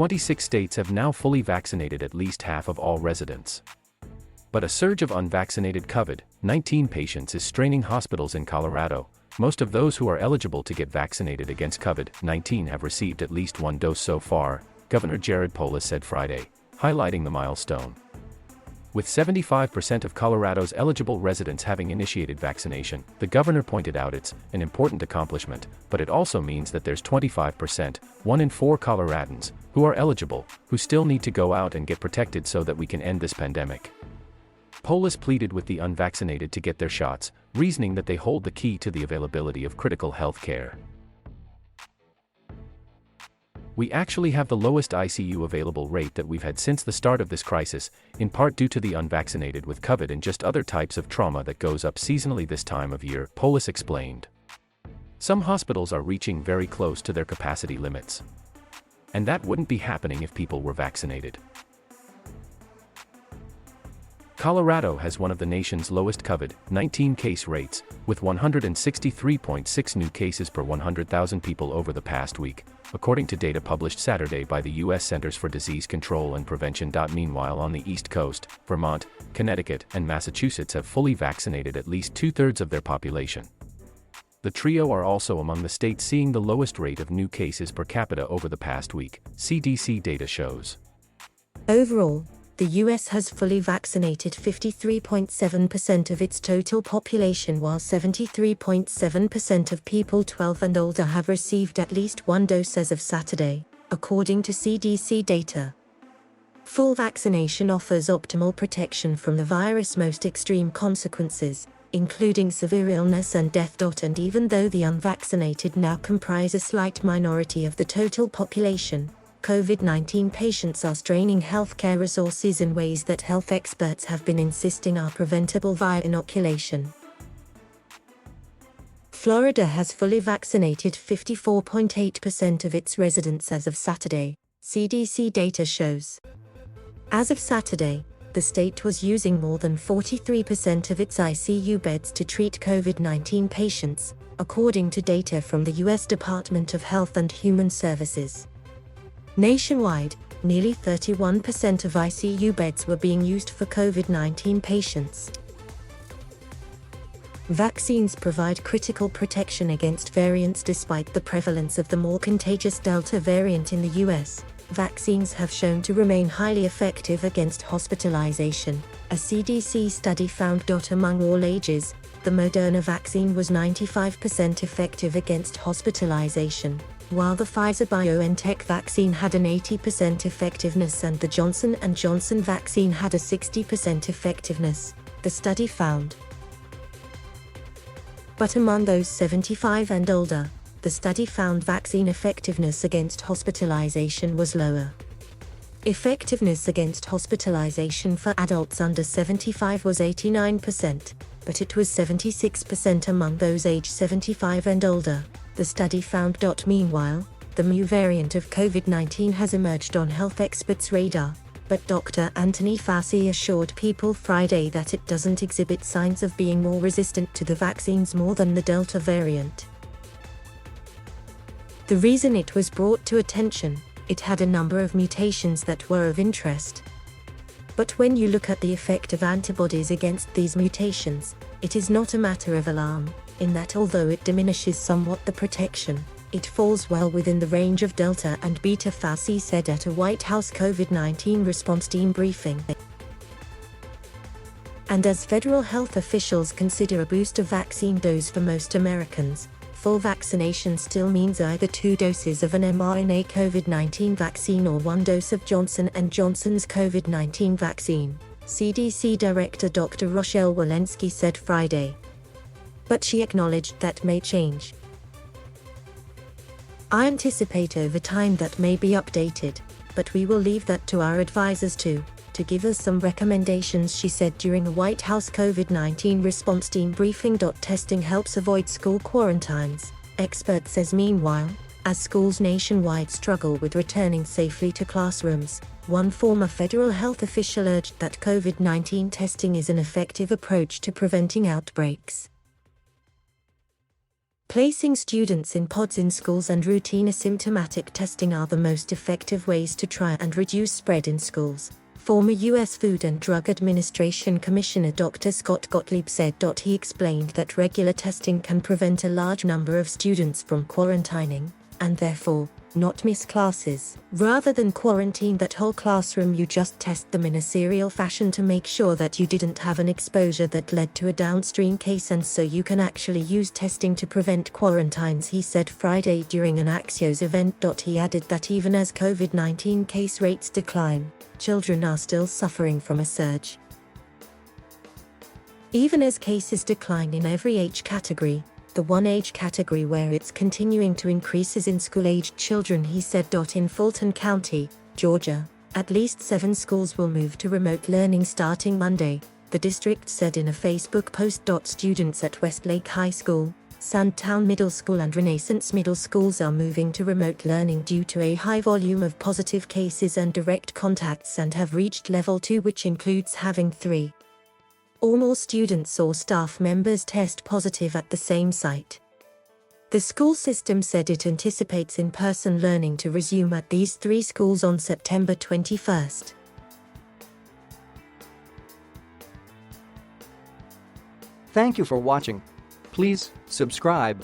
26 states have now fully vaccinated at least half of all residents. But a surge of unvaccinated COVID-19 patients is straining hospitals in Colorado. Most of those who are eligible to get vaccinated against COVID-19 have received at least one dose so far, Governor Polis said Friday, highlighting the milestone. With 75% of Colorado's eligible residents having initiated vaccination, the governor pointed out it's an important accomplishment, but it also means that there's 25%, 1 in 4 Coloradans, who are eligible, who still need to go out and get protected so that we can end this pandemic. Polis pleaded with the unvaccinated to get their shots, reasoning that they hold the key to the availability of critical health care. We actually have the lowest ICU available rate that we've had since the start of this crisis, in part due to the unvaccinated with COVID and just other types of trauma that goes up seasonally this time of year, Polis explained. Some hospitals are reaching very close to their capacity limits. And that wouldn't be happening if people were vaccinated. Colorado has one of the nation's lowest COVID-19 case rates, with 163.6 new cases per 100,000 people over the past week, according to data published Saturday by the U.S. Centers for Disease Control and Prevention. Meanwhile, on the East Coast, Vermont, Connecticut, and Massachusetts have fully vaccinated at least 2/3 of their population. The trio are also among the states seeing the lowest rate of new cases per capita over the past week, CDC data shows. Overall, the U.S. has fully vaccinated 53.7% of its total population, while 73.7% of people 12 and older have received at least one dose as of Saturday, according to CDC data. Full vaccination offers optimal protection from the virus' most extreme consequences, including severe illness and death. And even though the unvaccinated now comprise a slight minority of the total population, COVID-19 patients are straining healthcare resources in ways that health experts have been insisting are preventable via inoculation. Florida has fully vaccinated 54.8% of its residents as of Saturday, CDC data shows. As of Saturday, the state was using more than 43% of its ICU beds to treat COVID-19 patients, according to data from the U.S. Department of Health and Human Services. Nationwide, nearly 31% of ICU beds were being used for COVID-19 patients. Vaccines provide critical protection against variants despite the prevalence of the more contagious Delta variant in the U.S. Vaccines have shown to remain highly effective against hospitalization, a CDC study found. Among all ages, the Moderna vaccine was 95% effective against hospitalization, while the Pfizer-BioNTech vaccine had an 80% effectiveness and the Johnson & Johnson vaccine had a 60% effectiveness, the study found. But among those 75 and older, the study found vaccine effectiveness against hospitalization was lower. Effectiveness against hospitalization for adults under 75 was 89%, but it was 76% among those aged 75 and older, the study found. Meanwhile, the Mu variant of COVID-19 has emerged on health experts' radar, but Dr. Anthony Fauci assured people Friday that it doesn't exhibit signs of being more resistant to the vaccines more than the Delta variant. The reason it was brought to attention, it had a number of mutations that were of interest. But when you look at the effect of antibodies against these mutations, it is not a matter of alarm, in that although it diminishes somewhat the protection, it falls well within the range of Delta and Beta, Fauci said at a White House COVID-19 response team briefing. And as federal health officials consider a booster vaccine dose for most Americans, full vaccination still means either 2 doses of an mRNA COVID-19 vaccine or 1 dose of Johnson & Johnson's COVID-19 vaccine, CDC Director Dr. Rochelle Walensky said Friday. But she acknowledged that may change. I anticipate over time that may be updated, but we will leave that to our advisors to give us some recommendations, she said during a White House COVID-19 response team briefing. Testing helps avoid school quarantines, expert says. Meanwhile, as schools nationwide struggle with returning safely to classrooms, one former federal health official urged that COVID-19 testing is an effective approach to preventing outbreaks. Placing students in pods in schools and routine asymptomatic testing are the most effective ways to try and reduce spread in schools, former U.S. Food and Drug Administration Commissioner Dr. Scott Gottlieb said. He explained that regular testing can prevent a large number of students from quarantining, and therefore, not miss classes. Rather than quarantine that whole classroom, you just test them in a serial fashion to make sure that you didn't have an exposure that led to a downstream case, and so you can actually use testing to prevent quarantines, he said Friday during an Axios event. He added that even as COVID-19 case rates decline, children are still suffering from a surge. Even as cases decline in every age category, the one age category where it's continuing to increase is in school-aged children, he said. In Fulton County, Georgia, at least 7 schools will move to remote learning starting Monday, the district said in a Facebook post. Students at Westlake High School, Sandtown Middle School and Renaissance Middle Schools are moving to remote learning due to a high volume of positive cases and direct contacts, and have reached level 2, which includes having 3 or more students or staff members test positive at the same site. The school system said it anticipates in-person learning to resume at these 3 schools on September 21st. Thank you for watching. Please subscribe.